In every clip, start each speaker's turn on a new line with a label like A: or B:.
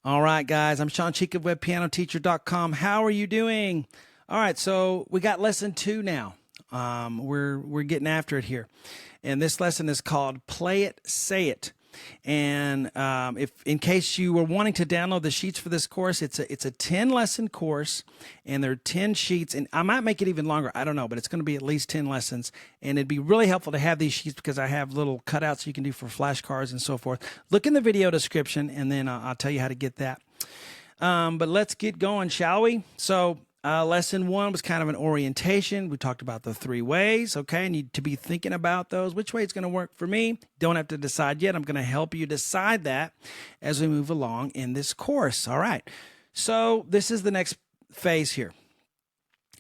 A: All right, guys, I'm Shawn Cheek of WebPianoTeacher.com. How are you doing? All right, so we got lesson 2 now. We're getting after it here, and this lesson is called "Play It, Say It." And if in case you were wanting to download the sheets for this course, it's a 10-lesson course, and there are 10 sheets, and I might make it even longer. I don't know, but it's going to be at least 10 lessons, and it'd be really helpful to have these sheets because I have little cutouts you can do for flashcards and so forth. Look in the video description, and then I'll tell you how to get that. But let's get going, shall we? So lesson 1 was kind of an orientation. We talked about the 3 ways, okay? I need to be thinking about those. Which way it's going to work for me? Don't have to decide yet. I'm going to help you decide that as we move along in this course. All right. So this is the next phase here.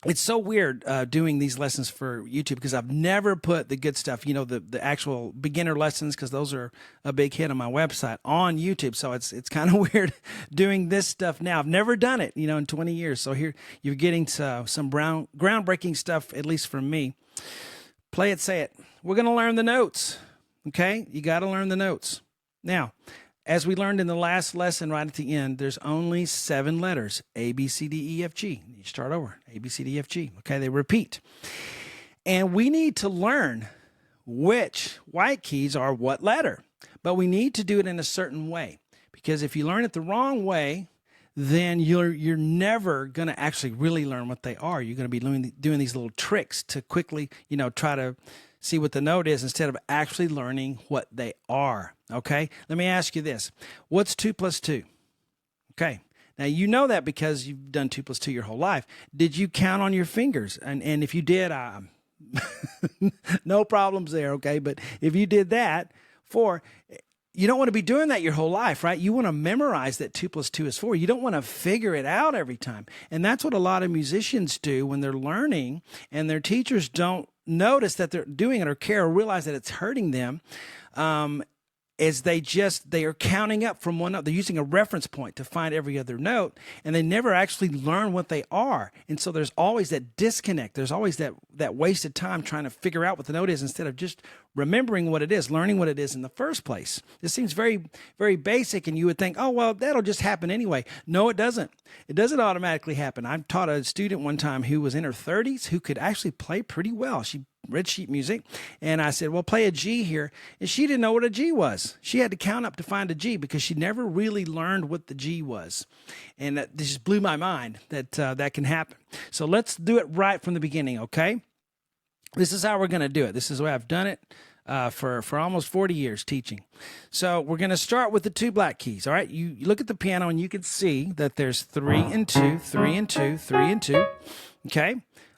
A: It's so weird doing these lessons for YouTube because I've never put the good stuff, you know, the actual beginner lessons, because those are a big hit on my website, on YouTube. So it's kind of weird doing this stuff now. I've never done it, you know, in 20 years. So here you're getting some groundbreaking stuff, at least from me. Play it, say it. We're going to learn the notes, okay? You got to learn the notes. Now, as we learned in the last lesson right at the end, there's only 7 letters, A, B, C, D, E, F, G. You start over, A, B, C, D, E, F, G. Okay, they repeat. And we need to learn which white keys are what letter. But we need to do it in a certain way. Because if you learn it the wrong way, then you're never going to actually really learn what they are. You're going to be doing these little tricks to quickly, you know, try to see what the note is instead of actually learning what they are, okay? Let me ask you this. What's 2 plus 2? Okay. Now, you know that because you've done 2 plus 2 your whole life. Did you count on your fingers? And if you did, no problems there, okay? But if you did that, 4, you don't want to be doing that your whole life, right? You want to memorize that 2 plus 2 is 4. You don't want to figure it out every time. And that's what a lot of musicians do when they're learning and their teachers don't notice that they're doing it or care or realize that it's hurting them. Is they are counting up from one note. They're using a reference point to find every other note, and they never actually learn what they are. And so there's always that disconnect. There's always that wasted time trying to figure out what the note is instead of just remembering what it is, learning what it is in the first place. This seems very, very basic, and you would think, oh, well, that'll just happen anyway. No, it doesn't. It doesn't automatically happen. I taught a student one time who was in her 30s who could actually play pretty well. She read sheet music, and I said, well, play a G here, and she didn't know what a G was. She had to count up to find a G because she never really learned what the G was, and that just blew my mind that that can happen. So let's do it right from the beginning, okay? This is how we're going to do it. This is the way I've done it for almost 40 years teaching. So we're going to start with the 2 black keys, all right? You look at the piano, and you can see that there's 3 and 2, 3 and 2, 3 and 2, okay?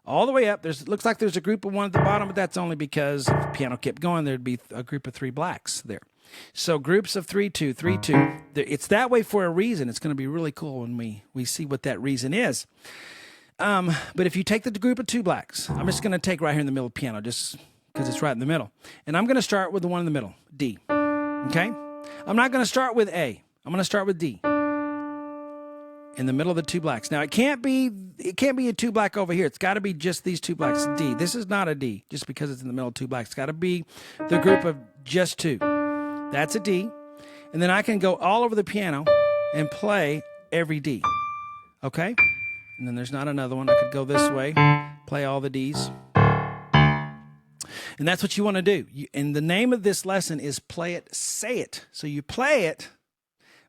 A: All the way up. Looks like there's a group of 1 at the bottom, but that's only because if the piano kept going, there'd be a group of 3 blacks there. So groups of 3, 2, 3, 2. It's that way for a reason. It's going to be really cool when we see what that reason is. But if you take the group of 2 blacks, I'm just going to take right here in the middle of the piano just because it's right in the middle. And I'm going to start with the one in the middle, D. Okay? I'm not going to start with A. I'm going to start with D. In the middle of the 2 blacks. Now, it can't be a 2 black over here. It's got to be just these 2 blacks, D. This is not a D, just because it's in the middle of 2 blacks. It's got to be the group of just 2. That's a D. And then I can go all over the piano and play every D. Okay? And then there's not another one. I could go this way, play all the Ds. And that's what you want to do. And the name of this lesson is Play It, Say It. So you play it,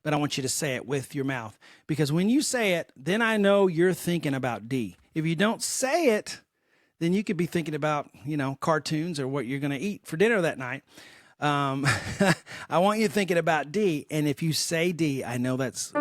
A: but I want you to say it with your mouth. Because when you say it, then I know you're thinking about D. If you don't say it, then you could be thinking about, you know, cartoons or what you're going to eat for dinner that night. I want you thinking about D. And if you say D, I know that's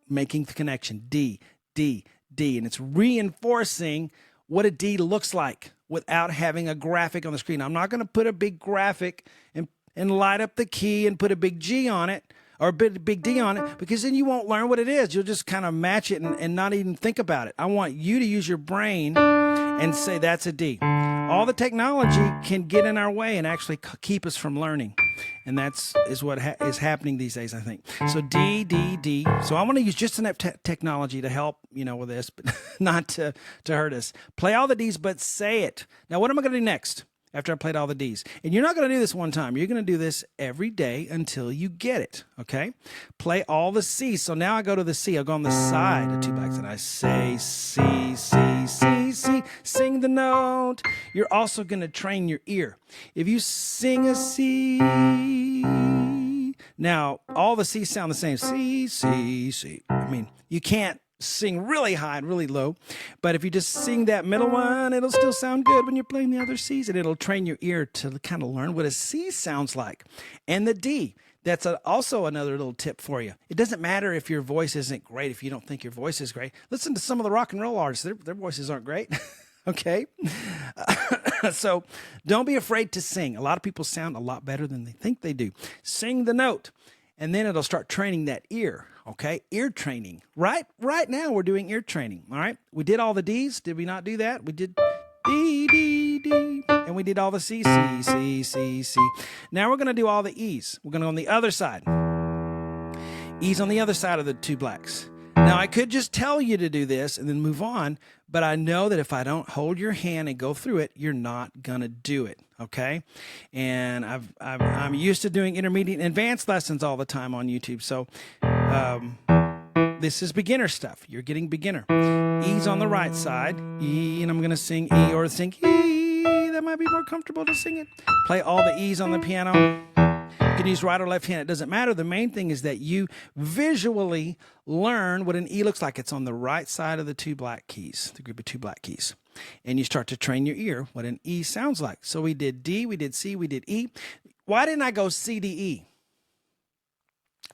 A: making the connection. D, D, D. And it's reinforcing what a D looks like without having a graphic on the screen. I'm not going to put a big graphic and light up the key and put a big G on it, or a big D on it, because then you won't learn what it is. You'll just kind of match it and not even think about it. I want you to use your brain and say that's a D. All the technology can get in our way and actually keep us from learning. And that's what is happening these days, I think. So D, D, D. So I want to use just enough technology to help, you know, with this, but not to hurt us. Play all the Ds, but say it. Now, what am I going to do next? after I played all the D's. And you're not going to do this one time. You're going to do this every day until you get it, okay? Play all the C's. So now I go to the C. I'll go on the side of two blacks, and I say C, C, C, C. Sing the note. You're also going to train your ear. If you sing a C, now all the C's sound the same. C, C, C. I mean, you can't sing really high and really low, but if you just sing that middle one, it'll still sound good when you're playing the other C's, and it'll train your ear to kind of learn what a C sounds like. And the D, that's also another little tip for you. It doesn't matter if your voice isn't great, if you don't think your voice is great. Listen to some of the rock and roll artists. Their voices aren't great. Okay? So don't be afraid to sing. A lot of people sound a lot better than they think they do. Sing the note, and then it'll start training that ear. Okay, ear training. Right now we're doing ear training. All right, we did all the D's. Did we not do that? We did D, D, D, and we did all the C, C, C, C, C. Now we're going to do all the E's. We're going to go on the other side. E's on the other side of the two blacks. Now I could just tell you to do this and then move on, but I know that if I don't hold your hand and go through it, you're not going to do it. Okay, and I'm used to doing intermediate and advanced lessons all the time on YouTube. So this is beginner stuff. You're getting beginner. E's on the right side. E, and I'm going to sing E or sing E. That might be more comfortable to sing it. Play all the E's on the piano. You can use right or left hand. It doesn't matter. The main thing is that you visually learn what an E looks like. It's on the right side of the two black keys, the group of two black keys. And you start to train your ear what an E sounds like. So we did D, we did C, we did E. Why didn't I go C, D, E?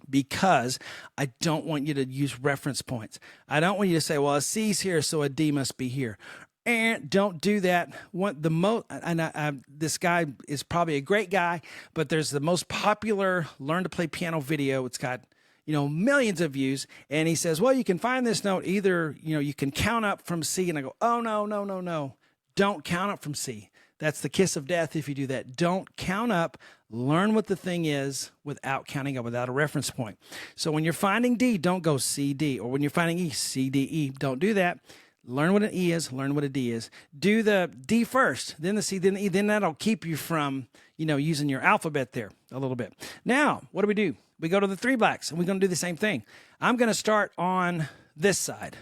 A: Because I don't want you to use reference points. I don't want you to say, well, a C's here, so a D must be here. And don't do that. This guy is probably a great guy, but there's the most popular learn to play piano video. It's got, millions of views. And he says, well, you can find this note either, you can count up from C. And I go, oh, no. Don't count up from C. That's the kiss of death if you do that. Don't count up. Learn what the thing is without counting up, without a reference point. So when you're finding D, don't go C, D. Or when you're finding E, C, D, E. Don't do that. Learn what an E is, learn what a D is. Do the D first, then the C, then the E. Then that'll keep you from, using your alphabet there a little bit. Now, what do? We go to the three blacks, and we're going to do the same thing. I'm going to start on this side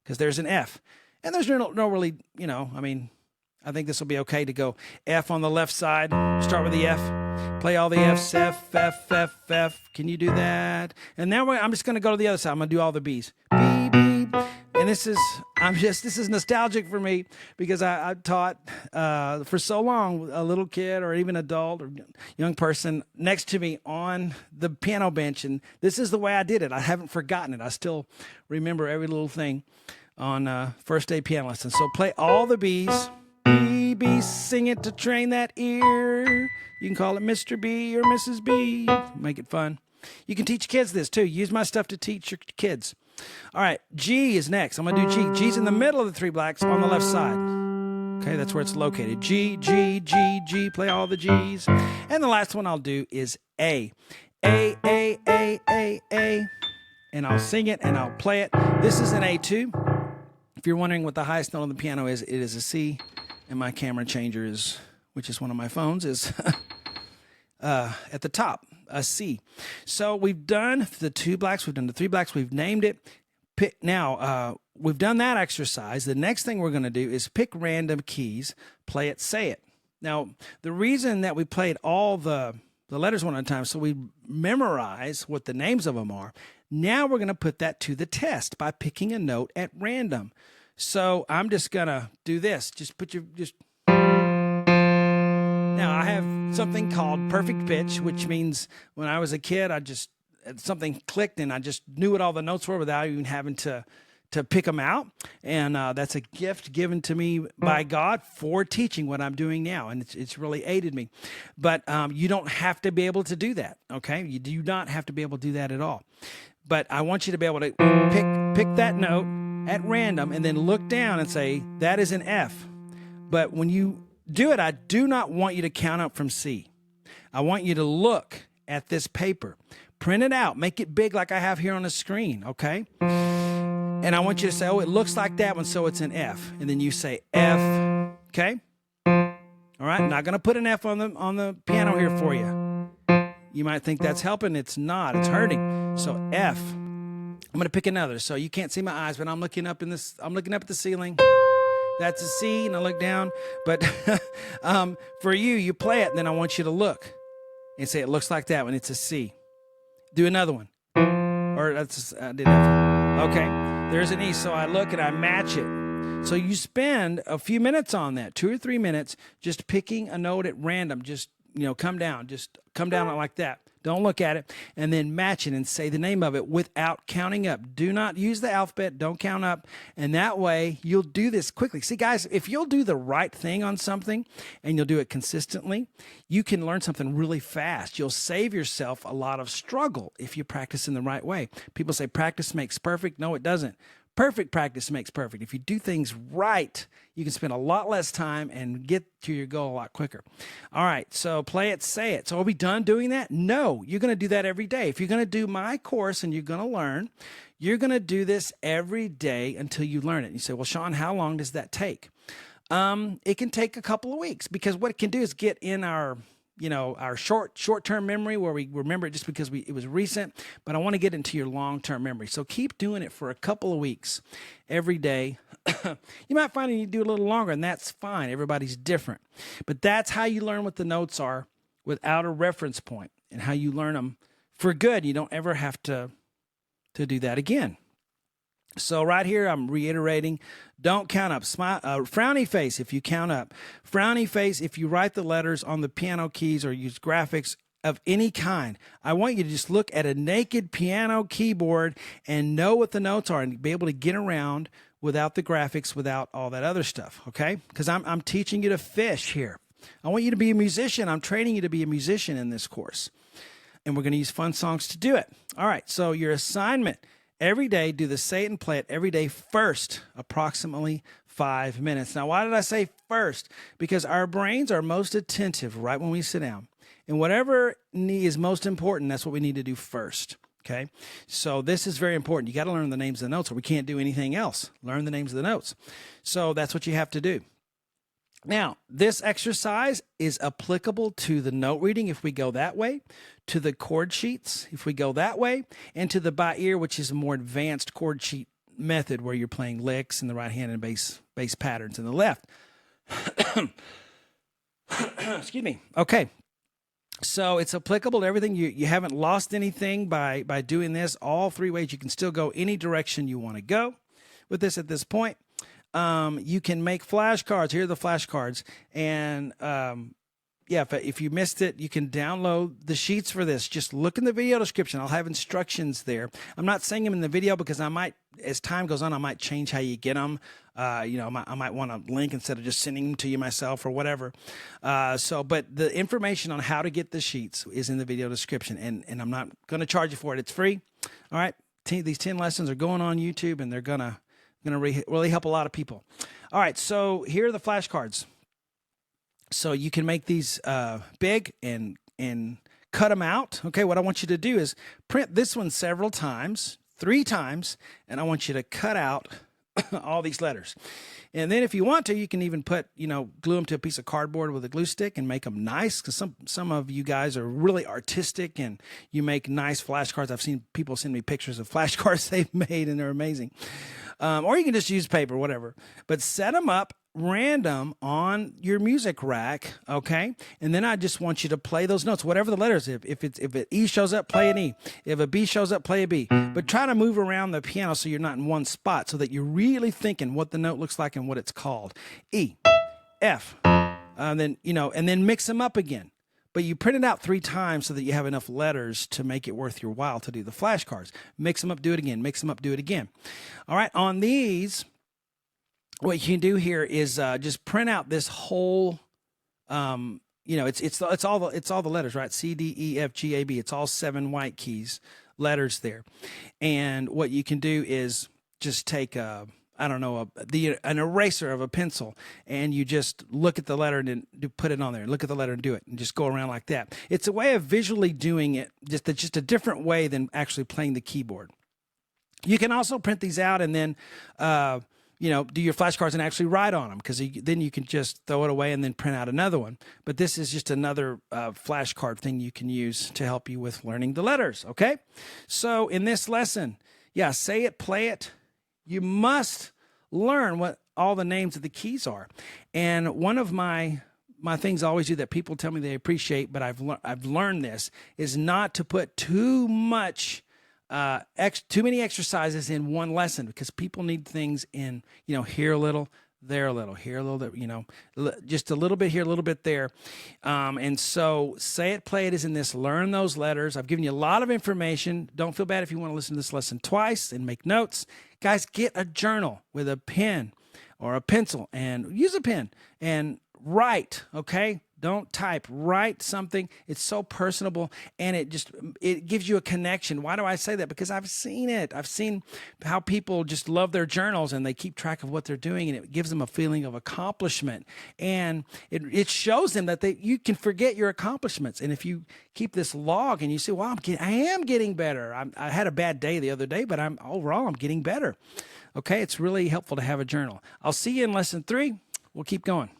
A: because there's an F. And there's no really, I think this will be okay to go F on the left side. Start with the F. Play all the F's. F, F, F, F. Can you do that? And now I'm just going to go to the other side. I'm going to do all the B's. B, B. And this is nostalgic for me because I taught for so long a little kid or even adult or young person next to me on the piano bench. And this is the way I did it. I haven't forgotten it. I still remember every little thing on first day piano lessons. So play all the B's. B, B, sing it to train that ear. You can call it Mr. B or Mrs. B. Make it fun. You can teach kids this too. Use my stuff to teach your kids. All right, G is next. I'm going to do G. G's in the middle of the three blacks on the left side. Okay, that's where it's located. G, G, G, G. Play all the G's. And the last one I'll do is A. A, A, A, A, A. And I'll sing it and I'll play it. This is an A2. If you're wondering what the highest note on the piano is, it is a C. And my camera changer is, which is one of my phones, is at the top, a C. So we've done the two blacks, we've done the three blacks, we've named it. Now, we've done that exercise. The next thing we're going to do is pick random keys, play it, say it. Now, the reason that we played all the letters one at a time, so we memorize what the names of them are. Now we're going to put that to the test by picking a note at random. So I'm just going to do this. Now I have something called perfect pitch, which means when I was a kid, something clicked and I just knew what all the notes were without even having to pick them out. And that's a gift given to me by God for teaching what I'm doing now. And it's really aided me. But you don't have to be able to do that, okay? You do not have to be able to do that at all. But I want you to be able to pick that note at random and then look down and say, that is an F. But when you do it, I do not want you to count up from C. I want you to look at this paper. Print it out. Make it big like I have here on the screen, okay? And I want you to say, oh, it looks like that one, so it's an F. And then you say F, okay? All right, not going to put an F on the piano here for you. You might think that's helping. It's not. It's hurting. So F. I'm going to pick another. So you can't see my eyes, but I'm looking up at the ceiling. That's a C, and I look down. But for you play it, and then I want you to look and say it looks like that when it's a C. Do another one. Or I did F. Okay, there's an E. So I look and I match it. So you spend a few minutes on that, 2 or 3 minutes, just picking a note at random. Just come down like that. Don't look at it, and then match it and say the name of it without counting up. Do not use the alphabet. Don't count up, and that way you'll do this quickly. See, guys, if you'll do the right thing on something and you'll do it consistently, you can learn something really fast. You'll save yourself a lot of struggle if you practice in the right way. People say practice makes perfect. No, it doesn't. Perfect practice makes perfect. If you do things right, you can spend a lot less time and get to your goal a lot quicker. All right, so play it, say it. So are we done doing that? No, you're going to do that every day. If you're going to do my course and you're going to learn, you're going to do this every day until you learn it. And you say, well, Shawn, how long does that take? It can take a couple of weeks, because what it can do is get in our short-term memory, where we remember it just because it was recent, but I want to get into your long-term memory. So keep doing it for a couple of weeks every day. You might find you need to do a little longer, and that's fine. Everybody's different. But that's how you learn what the notes are without a reference point, and how you learn them for good. You don't ever have to do that again. So right here, I'm reiterating, don't count up. Frowny face if you count up. Frowny face if you write the letters on the piano keys or use graphics of any kind. I want you to just look at a naked piano keyboard and know what the notes are and be able to get around without the graphics, without all that other stuff, okay? Because I'm teaching you to fish here. I want you to be a musician. I'm training you to be a musician in this course. And we're going to use fun songs to do it. All right, so your assignment: every day, do the say it and play it every day first, approximately 5 minutes. Now, why did I say first? Because our brains are most attentive right when we sit down. And whatever is most important, that's what we need to do first, okay? So this is very important. You got to learn the names of the notes, or we can't do anything else. Learn the names of the notes. So that's what you have to do. Now, this exercise is applicable to the note reading if we go that way, to the chord sheets if we go that way, and to the by ear, which is a more advanced chord sheet method where you're playing licks in the right hand and bass patterns in the left. Excuse me. Okay. So it's applicable to everything. You haven't lost anything by doing this. All 3 ways. You can still go any direction you want to go with this at this point. You can make flashcards. Here are the flashcards. And if you missed it, you can download the sheets for this. Just look in the video description. I'll have instructions there. I'm not saying them in the video because I might, as time goes on, I might change how you get them. I might want a link instead of just sending them to you myself or whatever. But the information on how to get the sheets is in the video description, and I'm not going to charge you for it. It's free. All right. These 10 lessons are going on YouTube, and they're going to really help a lot of people. All right, so here are the flashcards. So you can make these big and cut them out. Okay, what I want you to do is print this one several times, 3 times, and I want you to cut out all these letters. And then if you want to, you can even glue them to a piece of cardboard with a glue stick and make them nice, because some of you guys are really artistic and you make nice flashcards. I've seen people send me pictures of flashcards they've made, and they're amazing. Or you can just use paper, whatever. But set them up random on your music rack, okay? And then I just want you to play those notes, whatever the letters. If an E shows up, play an E. If a B shows up, play a B. But try to move around the piano so you're not in one spot, so that you're really thinking what the note looks like and what it's called. E, F, and then mix them up again. But you print it out 3 times so that you have enough letters to make it worth your while to do the flashcards. Mix them up, do it again. Mix them up, do it again. All right, on these, what you can do here is just print out this whole, it's all the letters, right? C, D, E, F, G, A, B. It's all 7 white keys, letters there. And what you can do is just take an eraser of a pencil, and you just look at the letter and then put it on there. Look at the letter and do it, and just go around like that. It's a way of visually doing it, just a different way than actually playing the keyboard. You can also print these out and then do your flashcards and actually write on them, because then you can just throw it away and then print out another one. But this is just another flashcard thing you can use to help you with learning the letters, okay? So in this lesson, say it, play it. You must learn what all the names of the keys are. And one of my things I always do that people tell me they appreciate, but I've learned this, is not to put too many exercises in one lesson, because people need things in, here a little, there a little, here a little, just a little bit here, a little bit there. And so say it, play it is in this, learn those letters. I've given you a lot of information. Don't feel bad if you want to listen to this lesson twice and make notes. Guys, get a journal with a pen or a pencil, and use a pen and write, okay? Don't type, write something. It's so personable, and it gives you a connection. Why do I say that? Because I've seen it. I've seen how people just love their journals and they keep track of what they're doing, and it gives them a feeling of accomplishment. And it shows them that you can forget your accomplishments. And if you keep this log and you say, well, I am getting better. I had a bad day the other day, but overall I'm getting better. Okay, it's really helpful to have a journal. I'll see you in lesson 3. We'll keep going.